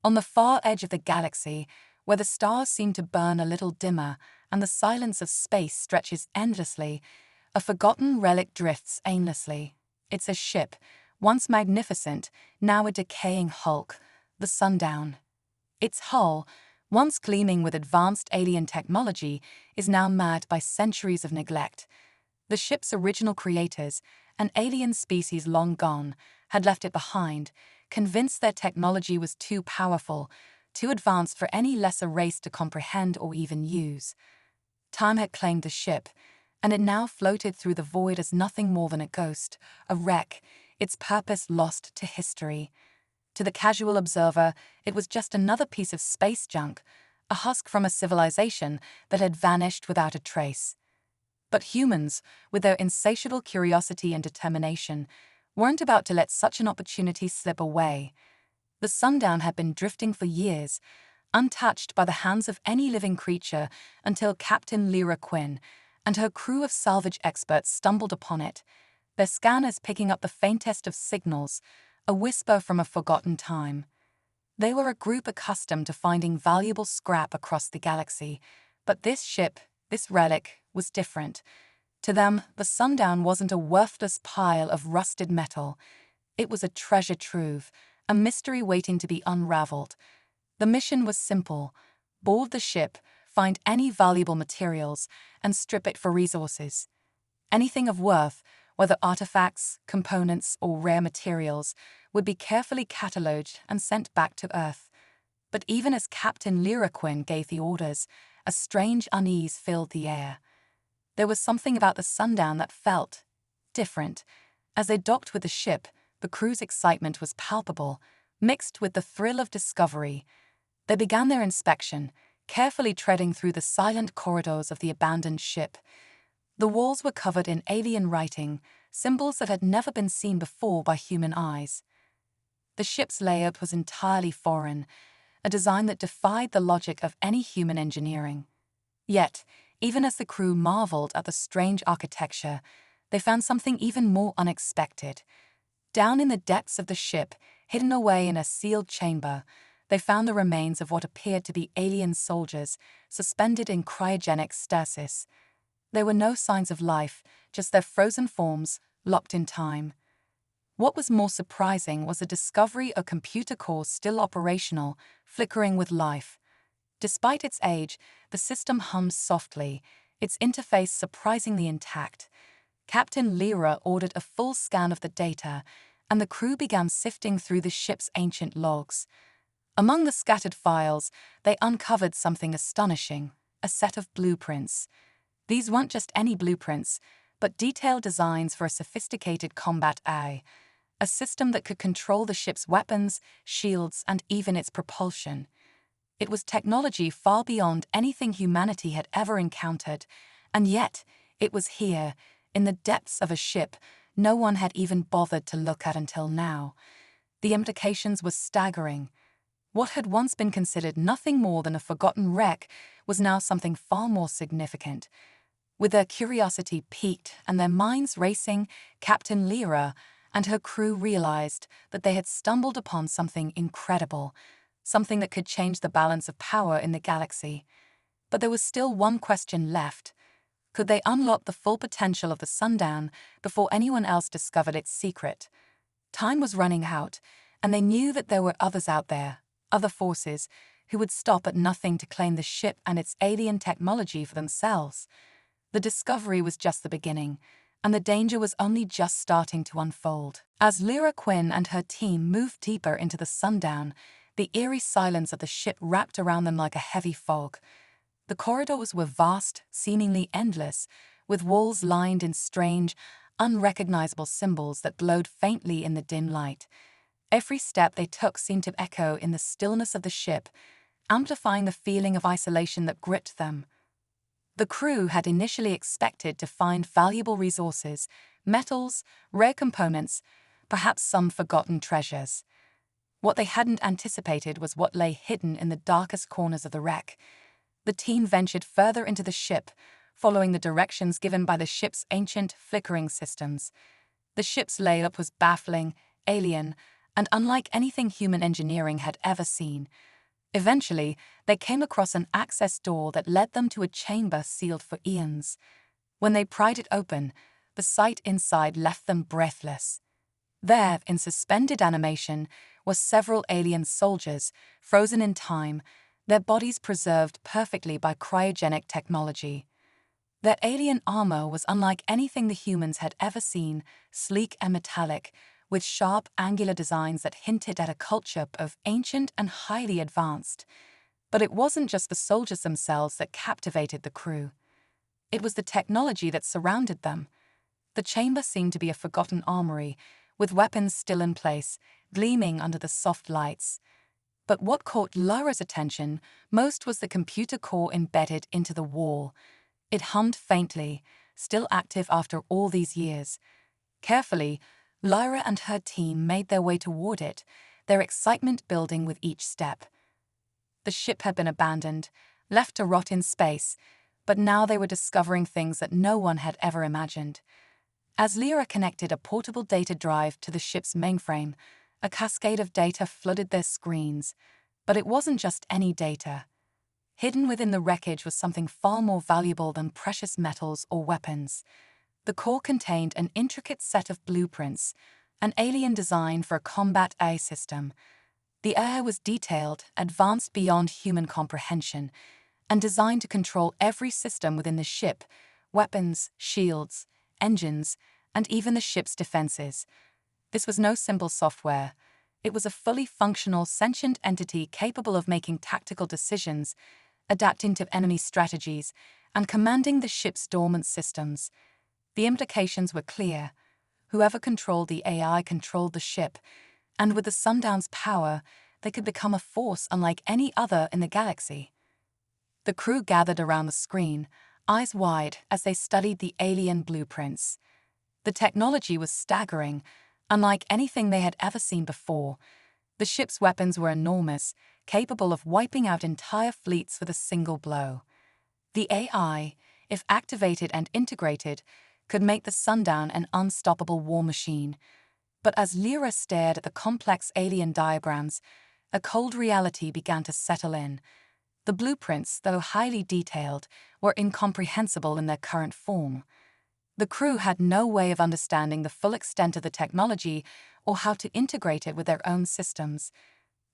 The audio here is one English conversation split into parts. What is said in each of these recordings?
On the far edge of the galaxy, where the stars seem to burn a little dimmer and the silence of space stretches endlessly, a forgotten relic drifts aimlessly. It's a ship, once magnificent, now a decaying hulk, the Sundown. Its hull, once gleaming with advanced alien technology, is now marred by centuries of neglect. The ship's original creators, an alien species long gone, had left it behind, convinced their technology was too powerful, too advanced for any lesser race to comprehend or even use. Time had claimed the ship, and it now floated through the void as nothing more than a ghost, a wreck, its purpose lost to history. To the casual observer, it was just another piece of space junk, a husk from a civilization that had vanished without a trace. But humans, with their insatiable curiosity and determination, weren't about to let such an opportunity slip away. The Sundown had been drifting for years, untouched by the hands of any living creature, until Captain Lyra Quinn and her crew of salvage experts stumbled upon it, their scanners picking up the faintest of signals, a whisper from a forgotten time. They were a group accustomed to finding valuable scrap across the galaxy, but this ship, this relic, was different. To them, the Sundown wasn't a worthless pile of rusted metal. It was a treasure trove, a mystery waiting to be unraveled. The mission was simple: board the ship, find any valuable materials, and strip it for resources. Anything of worth, whether artifacts, components, or rare materials, would be carefully catalogued and sent back to Earth. But even as Captain Lyra Quinn gave the orders, a strange unease filled the air. There was something about the Sundown that felt different. As they docked with the ship, the crew's excitement was palpable, mixed with the thrill of discovery. They began their inspection, carefully treading through the silent corridors of the abandoned ship. The walls were covered in alien writing, symbols that had never been seen before by human eyes. The ship's layout was entirely foreign, a design that defied the logic of any human engineering. Yet, even as the crew marveled at the strange architecture, they found something even more unexpected. Down in the depths of the ship, hidden away in a sealed chamber, they found the remains of what appeared to be alien soldiers, suspended in cryogenic stasis. There were no signs of life, just their frozen forms, locked in time. What was more surprising was the discovery of computer cores still operational, flickering with life. Despite its age, the system hummed softly, its interface surprisingly intact. Captain Lyra ordered a full scan of the data, and the crew began sifting through the ship's ancient logs. Among the scattered files, they uncovered something astonishing: a set of blueprints. These weren't just any blueprints, but detailed designs for a sophisticated combat AI, a system that could control the ship's weapons, shields, and even its propulsion. It was technology far beyond anything humanity had ever encountered, and yet it was here, in the depths of a ship no one had even bothered to look at until now. The implications were staggering. What had once been considered nothing more than a forgotten wreck was now something far more significant. With their curiosity piqued and their minds racing, Captain Lyra and her crew realized that they had stumbled upon something incredible, something that could change the balance of power in the galaxy. But there was still one question left. Could they unlock the full potential of the Sundown before anyone else discovered its secret? Time was running out, and they knew that there were others out there, other forces, who would stop at nothing to claim the ship and its alien technology for themselves. The discovery was just the beginning, and the danger was only just starting to unfold. As Lyra Quinn and her team moved deeper into the Sundown, the eerie silence of the ship wrapped around them like a heavy fog. The corridors were vast, seemingly endless, with walls lined in strange, unrecognizable symbols that glowed faintly in the dim light. Every step they took seemed to echo in the stillness of the ship, amplifying the feeling of isolation that gripped them. The crew had initially expected to find valuable resources, metals, rare components, perhaps some forgotten treasures. What they hadn't anticipated was what lay hidden in the darkest corners of the wreck. The team ventured further into the ship, following the directions given by the ship's ancient, flickering systems. The ship's layout was baffling, alien, and unlike anything human engineering had ever seen. Eventually, they came across an access door that led them to a chamber sealed for eons. When they pried it open, the sight inside left them breathless. There, in suspended animation, were several alien soldiers, frozen in time, their bodies preserved perfectly by cryogenic technology. Their alien armor was unlike anything the humans had ever seen, sleek and metallic, with sharp, angular designs that hinted at a culture of ancient and highly advanced. But it wasn't just the soldiers themselves that captivated the crew. It was the technology that surrounded them. The chamber seemed to be a forgotten armory, with weapons still in place, gleaming under the soft lights. But what caught Lyra's attention most was the computer core embedded into the wall. It hummed faintly, still active after all these years. Carefully, Lyra and her team made their way toward it, their excitement building with each step. The ship had been abandoned, left to rot in space, but now they were discovering things that no one had ever imagined. As Lyra connected a portable data drive to the ship's mainframe, a cascade of data flooded their screens. But it wasn't just any data. Hidden within the wreckage was something far more valuable than precious metals or weapons. The core contained an intricate set of blueprints, an alien design for a combat AI system. The AI was detailed, advanced beyond human comprehension, and designed to control every system within the ship: weapons, shields, engines, and even the ship's defenses. This was no simple software. It was a fully functional, sentient entity capable of making tactical decisions, adapting to enemy strategies, and commanding the ship's dormant systems. The implications were clear. Whoever controlled the AI controlled the ship, and with the Sundown's power, they could become a force unlike any other in the galaxy. The crew gathered around the screen, eyes wide as they studied the alien blueprints. The technology was staggering, unlike anything they had ever seen before. The ship's weapons were enormous, capable of wiping out entire fleets with a single blow. The AI, if activated and integrated, could make the Sundown an unstoppable war machine. But as Lyra stared at the complex alien diagrams, a cold reality began to settle in. The blueprints, though highly detailed, were incomprehensible in their current form. The crew had no way of understanding the full extent of the technology or how to integrate it with their own systems.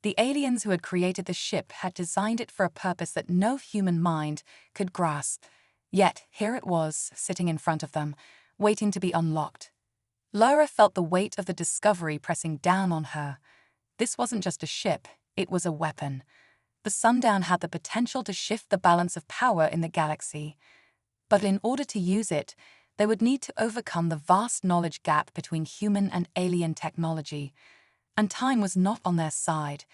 The aliens who had created the ship had designed it for a purpose that no human mind could grasp. Yet here it was, sitting in front of them, waiting to be unlocked. Lyra felt the weight of the discovery pressing down on her. This wasn't just a ship, it was a weapon. The Sundown had the potential to shift the balance of power in the galaxy. But in order to use it, they would need to overcome the vast knowledge gap between human and alien technology. And time was not on their side.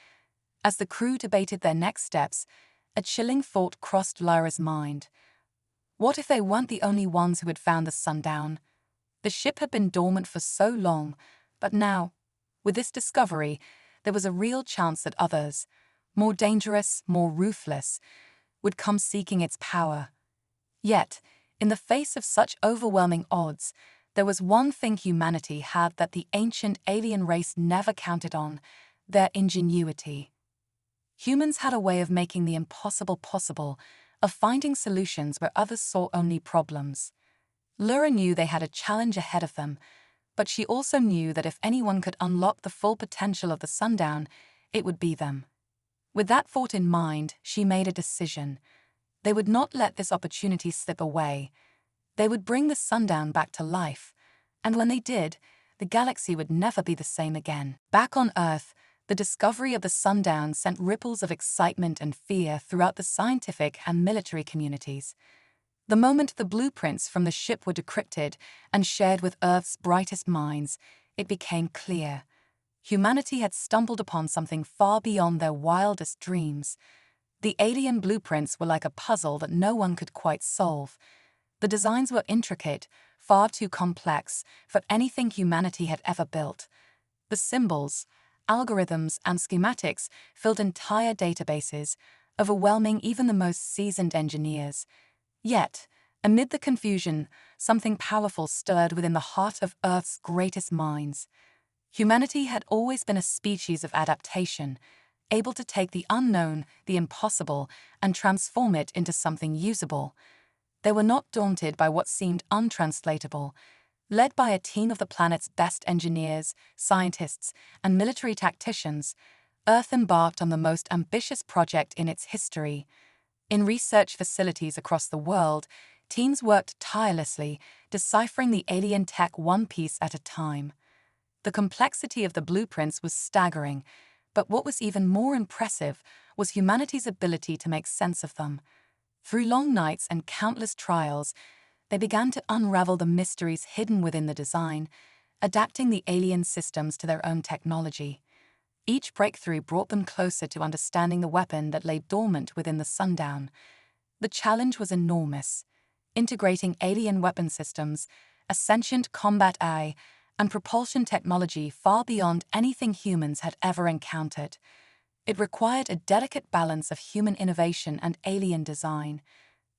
As the crew debated their next steps, a chilling thought crossed Lyra's mind. What if they weren't the only ones who had found the Sundown? The ship had been dormant for so long, but now, with this discovery, there was a real chance that others, more dangerous, more ruthless, would come seeking its power. Yet, in the face of such overwhelming odds, there was one thing humanity had that the ancient alien race never counted on: their ingenuity. Humans had a way of making the impossible possible, of finding solutions where others saw only problems. Lyra knew they had a challenge ahead of them, but she also knew that if anyone could unlock the full potential of the Sundown, it would be them. With that thought in mind, she made a decision. They would not let this opportunity slip away. They would bring the Sundown back to life, and when they did, the galaxy would never be the same again. Back on Earth, the discovery of the Sundown sent ripples of excitement and fear throughout the scientific and military communities. The moment the blueprints from the ship were decrypted and shared with Earth's brightest minds, it became clear. Humanity had stumbled upon something far beyond their wildest dreams. The alien blueprints were like a puzzle that no one could quite solve. The designs were intricate, far too complex for anything humanity had ever built. The symbols, algorithms, and schematics filled entire databases, overwhelming even the most seasoned engineers. Yet, amid the confusion, something powerful stirred within the heart of Earth's greatest minds. Humanity had always been a species of adaptation, able to take the unknown, the impossible, and transform it into something usable. They were not daunted by what seemed untranslatable. Led by a team of the planet's best engineers, scientists, and military tacticians, Earth embarked on the most ambitious project in its history. In research facilities across the world, teams worked tirelessly, deciphering the alien tech one piece at a time. The complexity of the blueprints was staggering, but what was even more impressive was humanity's ability to make sense of them. Through long nights and countless trials, they began to unravel the mysteries hidden within the design, adapting the alien systems to their own technology. Each breakthrough brought them closer to understanding the weapon that lay dormant within the sundown. The challenge was enormous, integrating alien weapon systems, a sentient combat AI, and propulsion technology far beyond anything humans had ever encountered. It required a delicate balance of human innovation and alien design.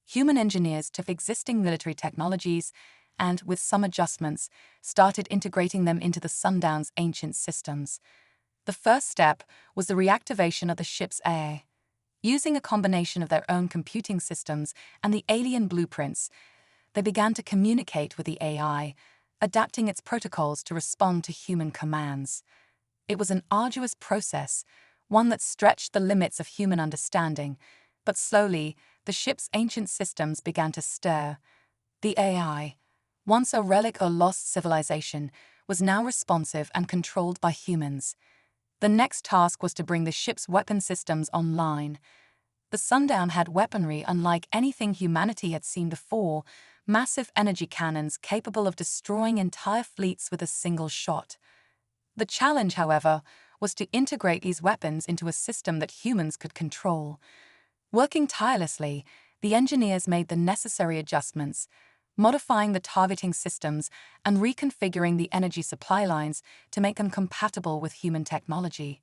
Human engineers took existing military technologies and, with some adjustments, started integrating them into the Sundown's ancient systems. The first step was the reactivation of the ship's AI. Using a combination of their own computing systems and the alien blueprints, they began to communicate with the AI, adapting its protocols to respond to human commands. It was an arduous process, one that stretched the limits of human understanding, but slowly, the ship's ancient systems began to stir. The AI, once a relic or lost civilization, was now responsive and controlled by humans. The next task was to bring the ship's weapon systems online. The Sundown had weaponry unlike anything humanity had seen before, massive energy cannons capable of destroying entire fleets with a single shot. The challenge, however, was to integrate these weapons into a system that humans could control. Working tirelessly, the engineers made the necessary adjustments, modifying the targeting systems and reconfiguring the energy supply lines to make them compatible with human technology.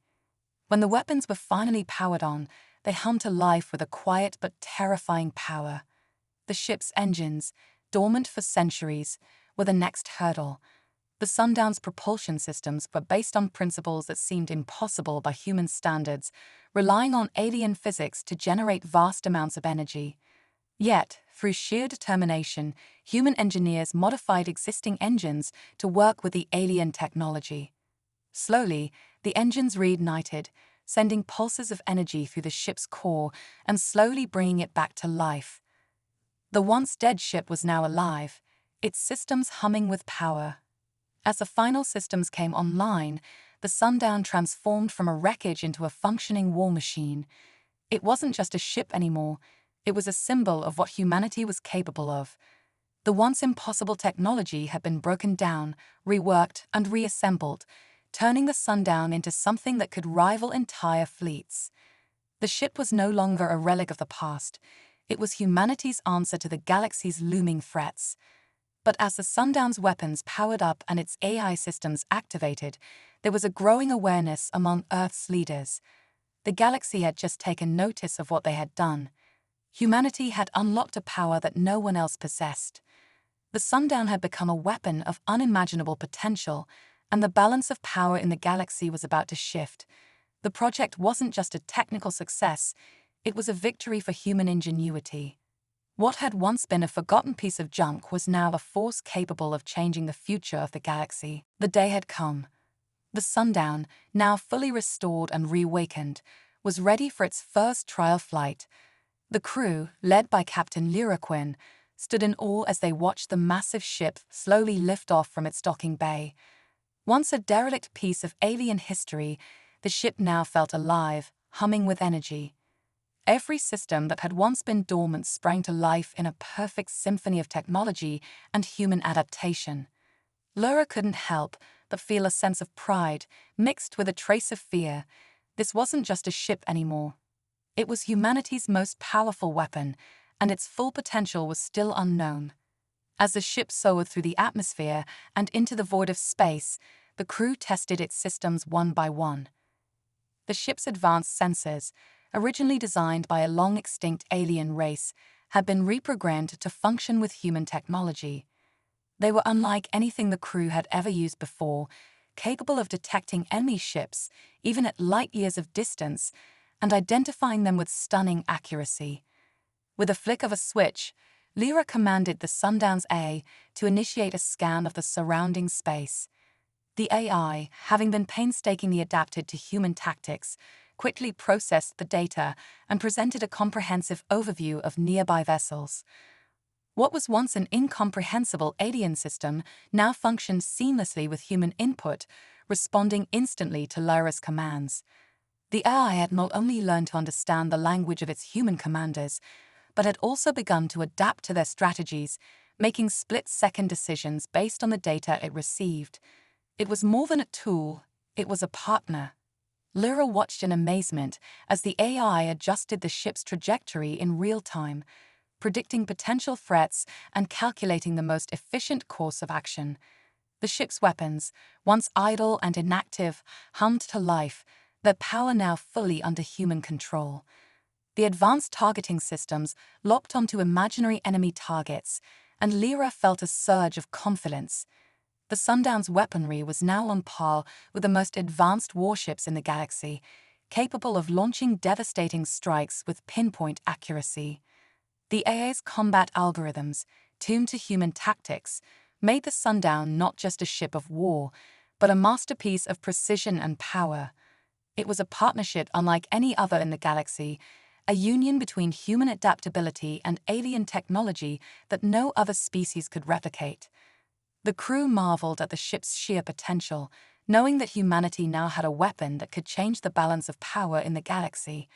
When the weapons were finally powered on, they hummed to life with a quiet but terrifying power. The ship's engines, dormant for centuries, were the next hurdle. The Sundown's propulsion systems were based on principles that seemed impossible by human standards, relying on alien physics to generate vast amounts of energy. Yet, through sheer determination, human engineers modified existing engines to work with the alien technology. Slowly, the engines reignited, sending pulses of energy through the ship's core and slowly bringing it back to life. The once dead ship was now alive, its systems humming with power. As the final systems came online, the Sundown transformed from a wreckage into a functioning war machine. It wasn't just a ship anymore. It was a symbol of what humanity was capable of. The once impossible technology had been broken down, reworked, and reassembled, turning the Sundown into something that could rival entire fleets. The ship was no longer a relic of the past. It was humanity's answer to the galaxy's looming threats. But as the Sundown's weapons powered up and its AI systems activated, there was a growing awareness among Earth's leaders. The galaxy had just taken notice of what they had done. Humanity had unlocked a power that no one else possessed. The Sundown had become a weapon of unimaginable potential, and the balance of power in the galaxy was about to shift. The project wasn't just a technical success, it was a victory for human ingenuity. What had once been a forgotten piece of junk was now a force capable of changing the future of the galaxy. The day had come. The Sundown, now fully restored and reawakened, was ready for its first trial flight. The crew, led by Captain Liraquin, stood in awe as they watched the massive ship slowly lift off from its docking bay. Once a derelict piece of alien history, the ship now felt alive, humming with energy. Every system that had once been dormant sprang to life in a perfect symphony of technology and human adaptation. Lyra couldn't help but feel a sense of pride, mixed with a trace of fear. This wasn't just a ship anymore. It was humanity's most powerful weapon, and its full potential was still unknown. As the ship soared through the atmosphere and into the void of space, the crew tested its systems one by one. The ship's advanced sensors, originally designed by a long-extinct alien race, had been reprogrammed to function with human technology. They were unlike anything the crew had ever used before, capable of detecting enemy ships, even at light years of distance, and identifying them with stunning accuracy. With a flick of a switch, Lyra commanded the Sundown's AI to initiate a scan of the surrounding space. The AI, having been painstakingly adapted to human tactics, quickly processed the data and presented a comprehensive overview of nearby vessels. What was once an incomprehensible alien system now functioned seamlessly with human input, responding instantly to Lyra's commands. The AI had not only learned to understand the language of its human commanders, but had also begun to adapt to their strategies, making split-second decisions based on the data it received. It was more than a tool, it was a partner. Lyra watched in amazement as the AI adjusted the ship's trajectory in real time, predicting potential threats and calculating the most efficient course of action. The ship's weapons, once idle and inactive, hummed to life, their power now fully under human control. The advanced targeting systems locked onto imaginary enemy targets, and Lyra felt a surge of confidence. The Sundown's weaponry was now on par with the most advanced warships in the galaxy, capable of launching devastating strikes with pinpoint accuracy. The AA's combat algorithms, tuned to human tactics, made the Sundown not just a ship of war, but a masterpiece of precision and power. It was a partnership unlike any other in the galaxy, a union between human adaptability and alien technology that no other species could replicate. The crew marveled at the ship's sheer potential, knowing that humanity now had a weapon that could change the balance of power in the galaxy.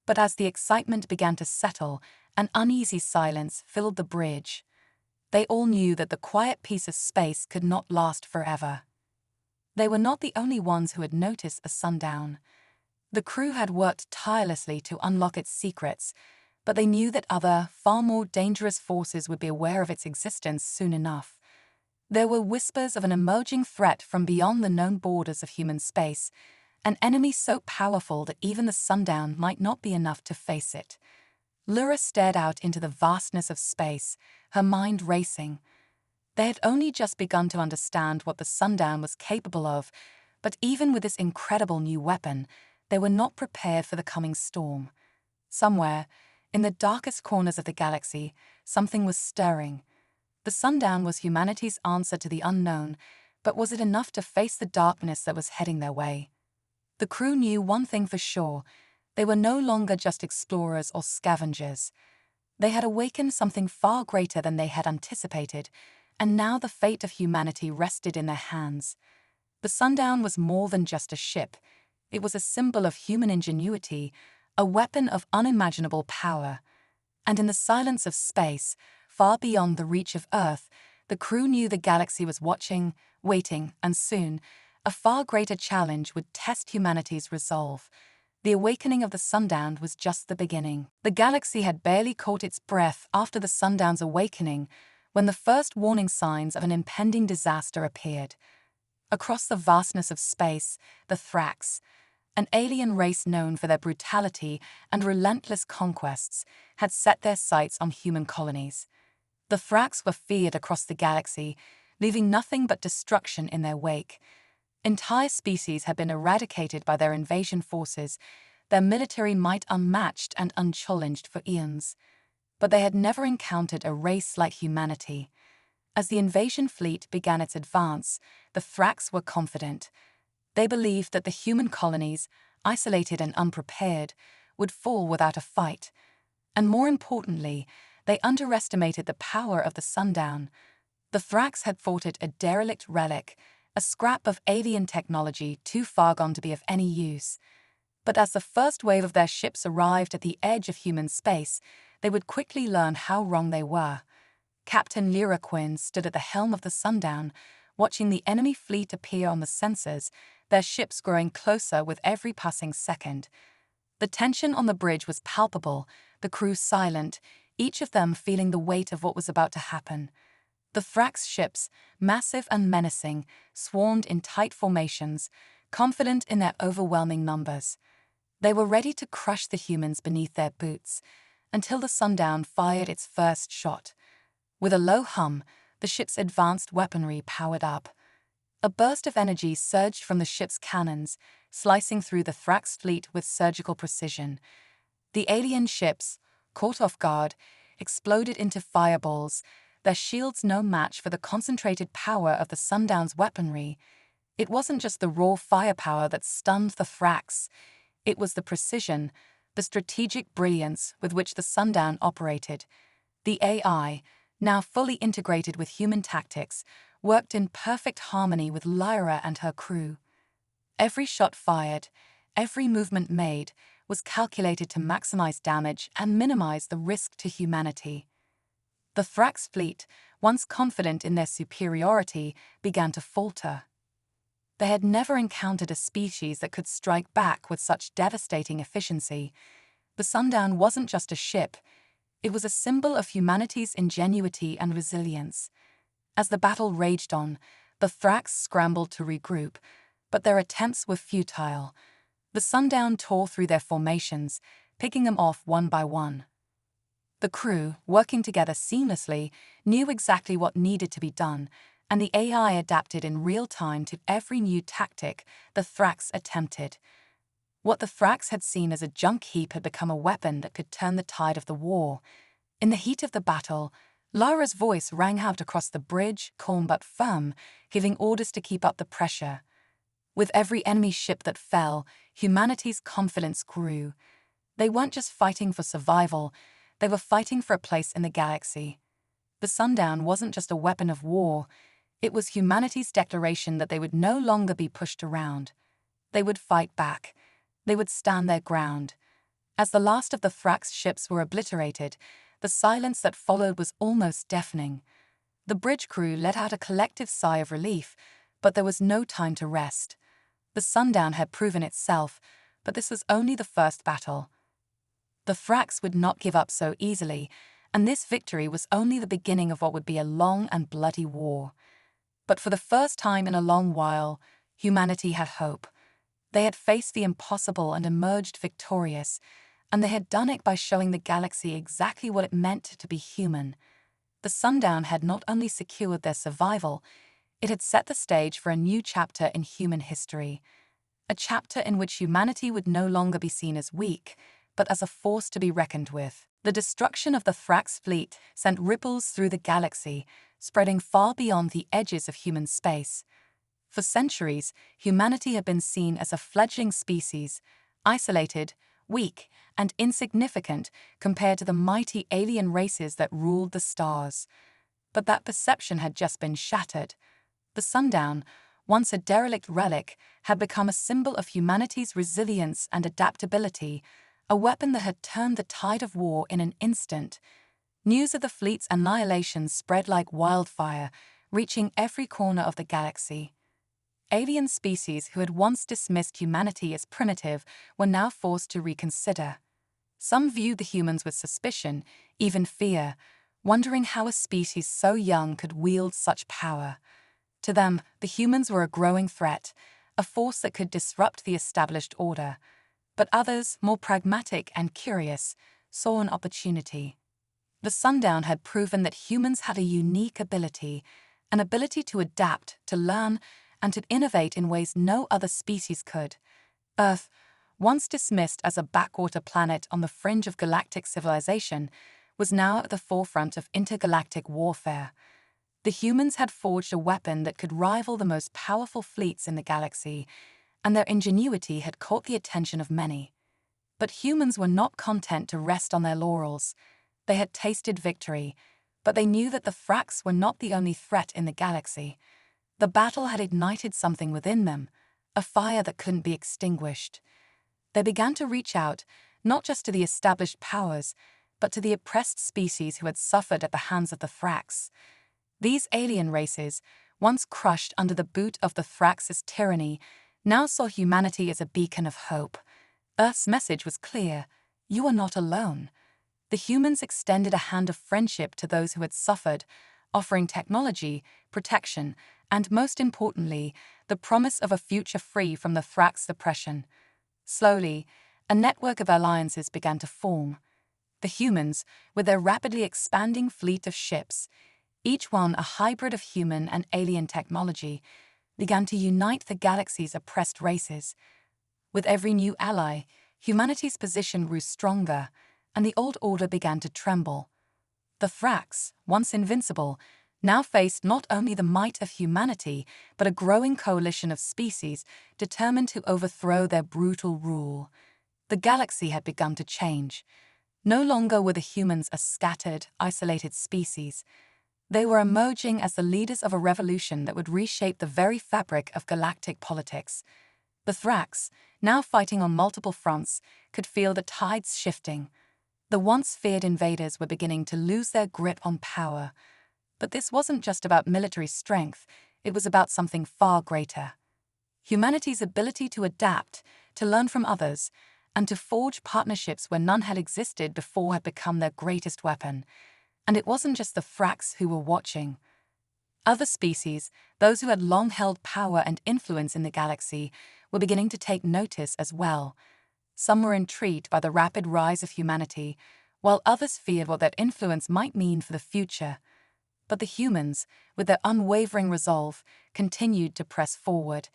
But as the excitement began to settle, an uneasy silence filled the bridge. They all knew that the quiet piece of space could not last forever. They were not the only ones who had noticed the Sundown. The crew had worked tirelessly to unlock its secrets, but they knew that other, far more dangerous forces would be aware of its existence soon enough. There were whispers of an emerging threat from beyond the known borders of human space, an enemy so powerful that even the Sundown might not be enough to face it. Lyra stared out into the vastness of space, her mind racing. They had only just begun to understand what the Sundown was capable of, but even with this incredible new weapon, they were not prepared for the coming storm. Somewhere, in the darkest corners of the galaxy, something was stirring. The Sundown was humanity's answer to the unknown, but was it enough to face the darkness that was heading their way? The crew knew one thing for sure: they were no longer just explorers or scavengers. They had awakened something far greater than they had anticipated, and now the fate of humanity rested in their hands. The Sundown was more than just a ship. It was a symbol of human ingenuity, a weapon of unimaginable power. And in the silence of space, far beyond the reach of Earth, the crew knew the galaxy was watching, waiting, and soon, a far greater challenge would test humanity's resolve. The awakening of the Sundown was just the beginning. The galaxy had barely caught its breath after the Sundown's awakening when the first warning signs of an impending disaster appeared. Across the vastness of space, the Thrax, an alien race known for their brutality and relentless conquests, had set their sights on human colonies. The Thrax were feared across the galaxy, leaving nothing but destruction in their wake. Entire species had been eradicated by their invasion forces, their military might unmatched and unchallenged for eons. But they had never encountered a race like humanity. As the invasion fleet began its advance, the Thrax were confident. They believed that the human colonies, isolated and unprepared, would fall without a fight. And more importantly, they underestimated the power of the Sundown. The Thrax had thought it a derelict relic, a scrap of alien technology too far gone to be of any use. But as the first wave of their ships arrived at the edge of human space, they would quickly learn how wrong they were. Captain Lyra Quinn stood at the helm of the Sundown, watching the enemy fleet appear on the sensors, their ships growing closer with every passing second. The tension on the bridge was palpable, the crew silent, each of them feeling the weight of what was about to happen. The Thrax ships, massive and menacing, swarmed in tight formations, confident in their overwhelming numbers. They were ready to crush the humans beneath their boots, until the Sundown fired its first shot. With a low hum, the ship's advanced weaponry powered up. A burst of energy surged from the ship's cannons, slicing through the Thrax fleet with surgical precision. The alien ships, caught off guard, exploded into fireballs, their shields no match for the concentrated power of the Sundown's weaponry. It wasn't just the raw firepower that stunned the Thrax. It was the precision, the strategic brilliance with which the Sundown operated. The AI, now fully integrated with human tactics, worked in perfect harmony with Lyra and her crew. Every shot fired, every movement made, was calculated to maximize damage and minimize the risk to humanity. The Thrax fleet, once confident in their superiority, began to falter. They had never encountered a species that could strike back with such devastating efficiency. The Sundown wasn't just a ship, it was a symbol of humanity's ingenuity and resilience. As the battle raged on, the Thrax scrambled to regroup, but their attempts were futile. The Sundown tore through their formations, picking them off one by one. The crew, working together seamlessly, knew exactly what needed to be done, and the AI adapted in real time to every new tactic the Thrax attempted. What the Thrax had seen as a junk heap had become a weapon that could turn the tide of the war. In the heat of the battle, Lyra's voice rang out across the bridge, calm but firm, giving orders to keep up the pressure. With every enemy ship that fell, humanity's confidence grew. They weren't just fighting for survival, they were fighting for a place in the galaxy. The Sundown wasn't just a weapon of war, it was humanity's declaration that they would no longer be pushed around. They would fight back. They would stand their ground. As the last of the Thrax ships were obliterated, the silence that followed was almost deafening. The bridge crew let out a collective sigh of relief, but there was no time to rest. The Sundown had proven itself, but this was only the first battle. The Thrax would not give up so easily, and this victory was only the beginning of what would be a long and bloody war. But for the first time in a long while, humanity had hope. They had faced the impossible and emerged victorious, and they had done it by showing the galaxy exactly what it meant to be human. The Sundown had not only secured their survival, it had set the stage for a new chapter in human history. A chapter in which humanity would no longer be seen as weak, but as a force to be reckoned with. The destruction of the Thrax fleet sent ripples through the galaxy, spreading far beyond the edges of human space. For centuries, humanity had been seen as a fledgling species, isolated, weak, and insignificant compared to the mighty alien races that ruled the stars. But that perception had just been shattered. The Sundown, once a derelict relic, had become a symbol of humanity's resilience and adaptability, a weapon that had turned the tide of war in an instant. News of the fleet's annihilation spread like wildfire, reaching every corner of the galaxy. Alien species who had once dismissed humanity as primitive were now forced to reconsider. Some viewed the humans with suspicion, even fear, wondering how a species so young could wield such power. To them, the humans were a growing threat, a force that could disrupt the established order. But others, more pragmatic and curious, saw an opportunity. The Sundown had proven that humans had a unique ability, an ability to adapt, to learn, and to innovate in ways no other species could. Earth, once dismissed as a backwater planet on the fringe of galactic civilization, was now at the forefront of intergalactic warfare. The humans had forged a weapon that could rival the most powerful fleets in the galaxy, and their ingenuity had caught the attention of many. But humans were not content to rest on their laurels. They had tasted victory, but they knew that the Thrax were not the only threat in the galaxy. The battle had ignited something within them, a fire that couldn't be extinguished. They began to reach out, not just to the established powers, but to the oppressed species who had suffered at the hands of the Thrax. These alien races, once crushed under the boot of the Thrax's tyranny, now saw humanity as a beacon of hope. Earth's message was clear: you are not alone. The humans extended a hand of friendship to those who had suffered, offering technology, protection, and most importantly, the promise of a future free from the Thrax oppression. Slowly, a network of alliances began to form. The humans, with their rapidly expanding fleet of ships, each one a hybrid of human and alien technology, began to unite the galaxy's oppressed races. With every new ally, humanity's position grew stronger, and the old order began to tremble. The Thrax, once invincible, now faced not only the might of humanity, but a growing coalition of species determined to overthrow their brutal rule. The galaxy had begun to change. No longer were the humans a scattered, isolated species. They were emerging as the leaders of a revolution that would reshape the very fabric of galactic politics. The Thrax, now fighting on multiple fronts, could feel the tides shifting. The once feared invaders were beginning to lose their grip on power. But this wasn't just about military strength, it was about something far greater. Humanity's ability to adapt, to learn from others, and to forge partnerships where none had existed before had become their greatest weapon. And it wasn't just the Thrax who were watching. Other species, those who had long held power and influence in the galaxy, were beginning to take notice as well. Some were intrigued by the rapid rise of humanity, while others feared what that influence might mean for the future. But the humans, with their unwavering resolve, continued to press forward.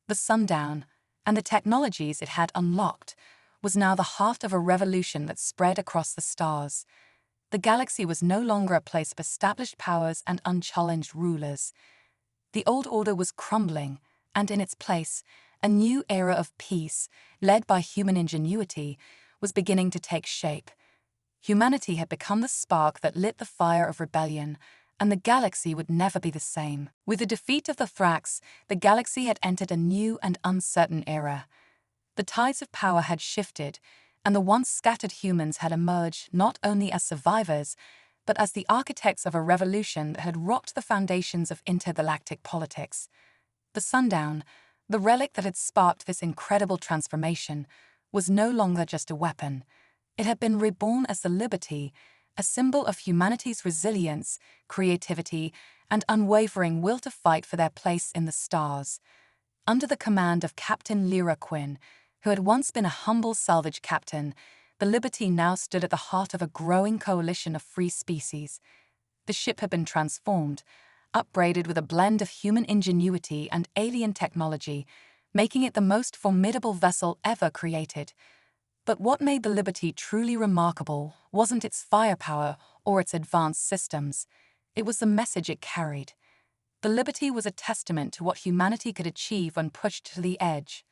The sundown, and the technologies it had unlocked, was now the heart of a revolution that spread across the stars. The galaxy was no longer a place of established powers and unchallenged rulers. The old order was crumbling, and in its place, a new era of peace, led by human ingenuity, was beginning to take shape. Humanity had become the spark that lit the fire of rebellion, and the galaxy would never be the same. With the defeat of the Thrax, the galaxy had entered a new and uncertain era. The tides of power had shifted, and the once scattered humans had emerged not only as survivors, but as the architects of a revolution that had rocked the foundations of intergalactic politics. The sundown, the relic that had sparked this incredible transformation, was no longer just a weapon. It had been reborn as the Liberty, a symbol of humanity's resilience, creativity, and unwavering will to fight for their place in the stars. Under the command of Captain Lyra Quinn, who had once been a humble salvage captain, the Liberty now stood at the heart of a growing coalition of free species. The ship had been transformed, upgraded with a blend of human ingenuity and alien technology, making it the most formidable vessel ever created. But what made the Liberty truly remarkable wasn't its firepower or its advanced systems. It was the message it carried. The Liberty was a testament to what humanity could achieve when pushed to the edge.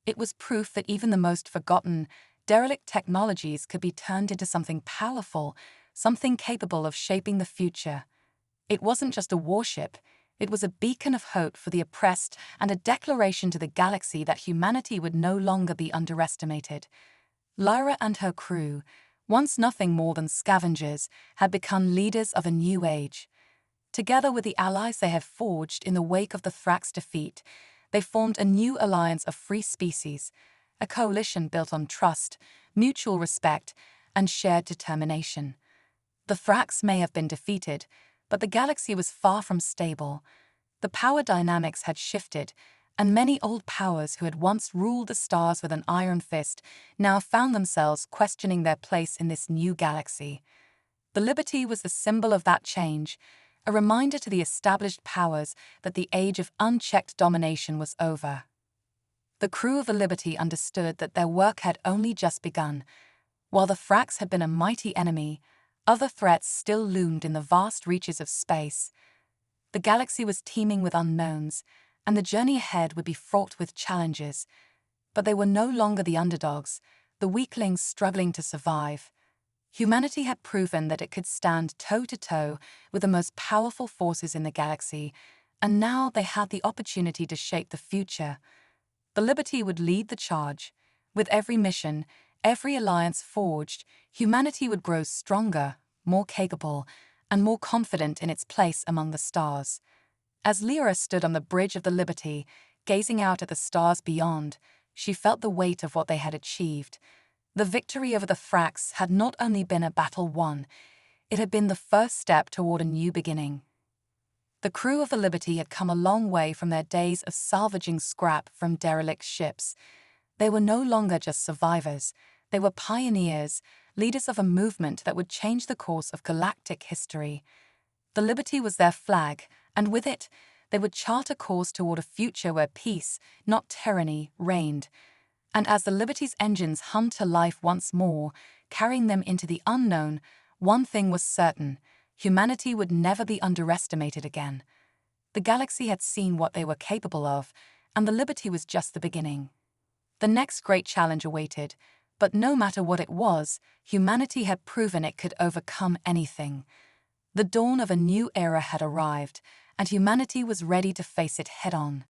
It was proof that even the most forgotten, derelict technologies could be turned into something powerful, something capable of shaping the future. It wasn't just a warship, it was a beacon of hope for the oppressed and a declaration to the galaxy that humanity would no longer be underestimated. Lyra and her crew, once nothing more than scavengers, had become leaders of a new age. Together with the allies they had forged in the wake of the Thrax defeat, they formed a new alliance of free species, a coalition built on trust, mutual respect, and shared determination. The Thrax may have been defeated, but the galaxy was far from stable. The power dynamics had shifted, and many old powers who had once ruled the stars with an iron fist now found themselves questioning their place in this new galaxy. The Liberty was the symbol of that change, a reminder to the established powers that the age of unchecked domination was over. The crew of the Liberty understood that their work had only just begun. While the Thrax had been a mighty enemy, other threats still loomed in the vast reaches of space. The galaxy was teeming with unknowns, and the journey ahead would be fraught with challenges. But they were no longer the underdogs, the weaklings struggling to survive. Humanity had proven that it could stand toe-to-toe with the most powerful forces in the galaxy, and now they had the opportunity to shape the future. The Liberty would lead the charge. With every mission, every alliance forged, humanity would grow stronger, more capable, and more confident in its place among the stars. As Lyra stood on the bridge of the Liberty, gazing out at the stars beyond, she felt the weight of what they had achieved. The victory over the Thrax had not only been a battle won, it had been the first step toward a new beginning. The crew of the Liberty had come a long way from their days of salvaging scrap from derelict ships. They were no longer just survivors, they were pioneers, leaders of a movement that would change the course of galactic history. The Liberty was their flag, and with it, They would chart a course toward a future where peace, not tyranny, reigned. And as the Liberty's engines hummed to life once more, carrying them into the unknown, one thing was certain: humanity would never be underestimated again. The galaxy had seen what they were capable of, and the Liberty was just the beginning. The next great challenge awaited, but no matter what it was, humanity had proven it could overcome anything. The dawn of a new era had arrived, and humanity was ready to face it head-on.